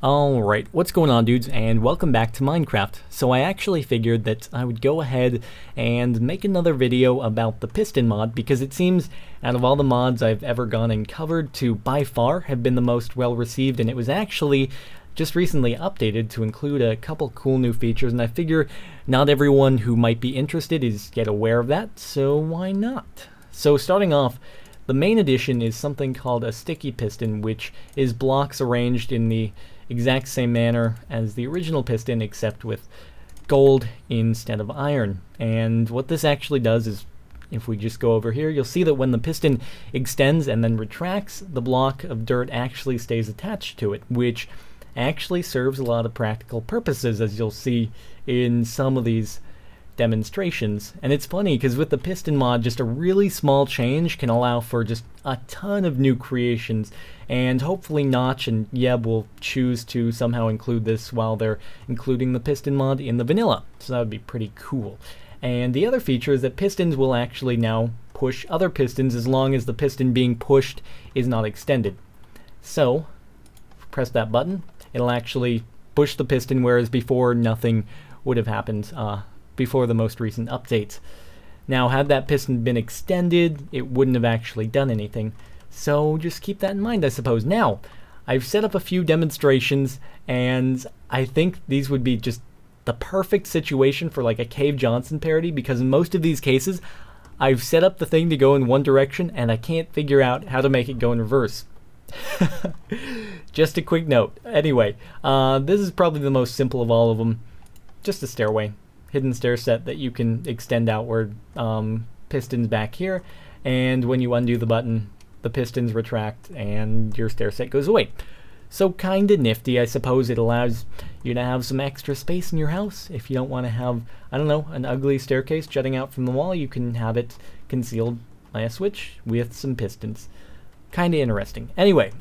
Alright, what's going on, dudes, and welcome back to Minecraft. So I actually figured that I would go ahead and make another video about the piston mod, because it seems out of all the mods I've ever gone and covered to by far have been the most well received, and it was actually just recently updated to include a couple cool new features, and I figure not everyone who might be interested is yet aware of that, so why not? So starting off, the main addition is something called a sticky piston, which is blocks arranged in the exact same manner as the original piston, except with gold instead of iron. And what this actually does is, if we just go over here, you'll see that when the piston extends and then retracts, the block of dirt actually stays attached to it, which actually serves a lot of practical purposes, as you'll see in some of these demonstrations. And it's funny because with the piston mod, just a really small change can allow for just a ton of new creations, and hopefully Notch and Yeb will choose to somehow include this while they're including the piston mod in the vanilla, so that would be pretty cool. And the other feature is that pistons will actually now push other pistons as long as the piston being pushed is not extended. So press that button, it'll actually push the piston, whereas before nothing would have happened before the most recent updates. Now, had that piston been extended, it wouldn't have actually done anything. So just keep that in mind, I suppose. Now, I've set up a few demonstrations, and I think these would be just the perfect situation for like a Cave Johnson parody, because in most of these cases, I've set up the thing to go in one direction, and I can't figure out how to make it go in reverse. Just a quick note. Anyway, this is probably the most simple of all of them. Just a stairway. Hidden stair set that you can extend outward, pistons back here, and when you undo the button, the pistons retract and your stair set goes away. So kinda nifty. I suppose it allows you to have some extra space in your house. If you don't want to have, I don't know, an ugly staircase jutting out from the wall, you can have it concealed by a switch with some pistons. Kinda interesting. Anyway,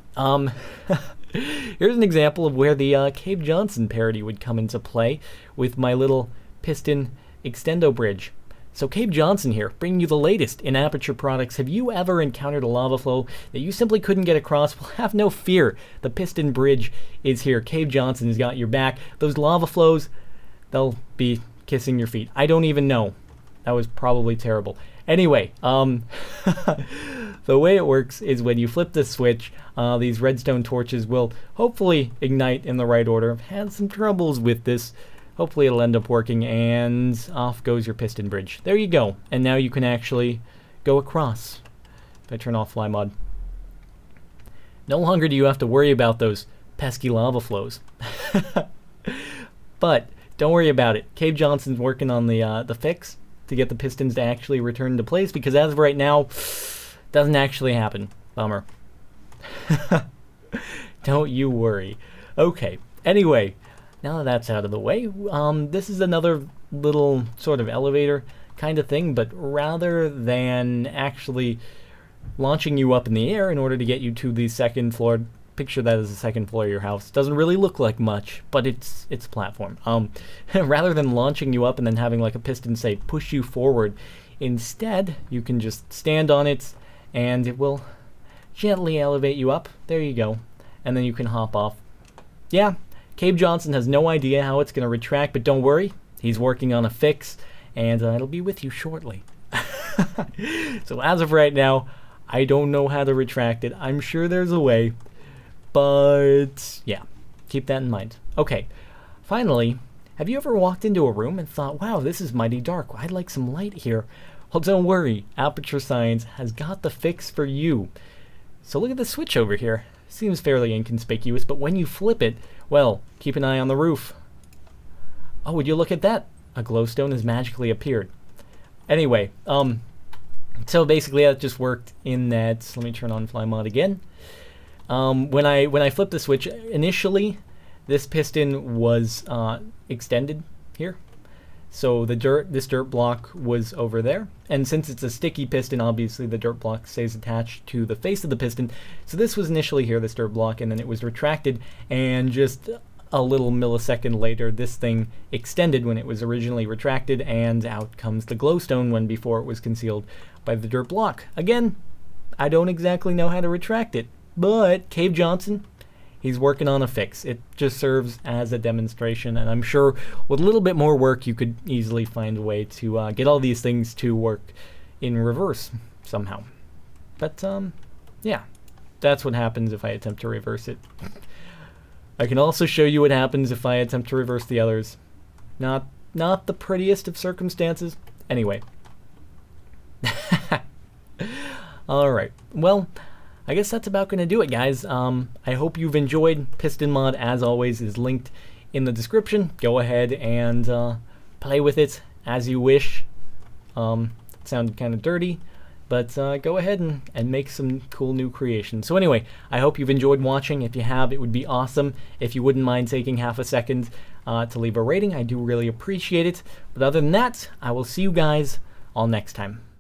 here's an example of where the Cave Johnson parody would come into play with my little piston extendo bridge. So Cave Johnson here, bringing you the latest in Aperture products. Have you ever encountered a lava flow that you simply couldn't get across? Well, have no fear. The piston bridge is here. Cave Johnson has got your back. Those lava flows, they'll be kissing your feet. I don't even know. That was probably terrible. Anyway, the way it works is when you flip this switch, these redstone torches will hopefully ignite in the right order. I've had some troubles with this. Hopefully it'll end up working, and off goes your piston bridge. There you go. And now you can actually go across. If I turn off fly mod. No longer do you have to worry about those pesky lava flows. But don't worry about it. Cave Johnson's working on the fix to get the pistons to actually return to place, because as of right now, doesn't actually happen. Bummer. Don't you worry. Okay. Anyway, now that that's out of the way, this is another little sort of elevator kind of thing, but rather than actually launching you up in the air in order to get you to the second floor, picture that as the second floor of your house. Doesn't really look like much, but it's a platform. Rather than launching you up and then having like a piston say push you forward, instead you can just stand on it and it will gently elevate you up. There you go. And then you can hop off. Yeah. Cave Johnson has no idea how it's going to retract, but don't worry, he's working on a fix, and it'll be with you shortly. So as of right now, I don't know how to retract it. I'm sure there's a way, but yeah, keep that in mind. Okay, finally, have you ever walked into a room and thought, wow, this is mighty dark, I'd like some light here? Well, don't worry, Aperture Science has got the fix for you. So look at the switch over here. Seems fairly inconspicuous, but when you flip it, well, keep an eye on the roof. Oh, would you look at that? A glowstone has magically appeared. Anyway, so basically that just worked in that, let me turn on fly mod again. When I flipped the switch, initially this piston was extended here. So this dirt block was over there, and since it's a sticky piston, obviously the dirt block stays attached to the face of the piston. So this was initially here, this dirt block, and then it was retracted, and just a little millisecond later, this thing extended when it was originally retracted, and out comes the glowstone when before it was concealed by the dirt block. Again, I don't exactly know how to retract it, but Cave Johnson, he's working on a fix. It just serves as a demonstration, and I'm sure with a little bit more work you could easily find a way to get all these things to work in reverse somehow. But yeah, that's what happens if I attempt to reverse it. I can also show you what happens if I attempt to reverse the others. Not the prettiest of circumstances. Anyway. Alright, well, I guess that's about going to do it, guys. I hope you've enjoyed. Piston Mod, as always, is linked in the description. Go ahead and play with it as you wish. It sounded kind of dirty, but go ahead and make some cool new creations. So anyway, I hope you've enjoyed watching. If you have, it would be awesome if you wouldn't mind taking half a second to leave a rating. I do really appreciate it. But other than that, I will see you guys all next time.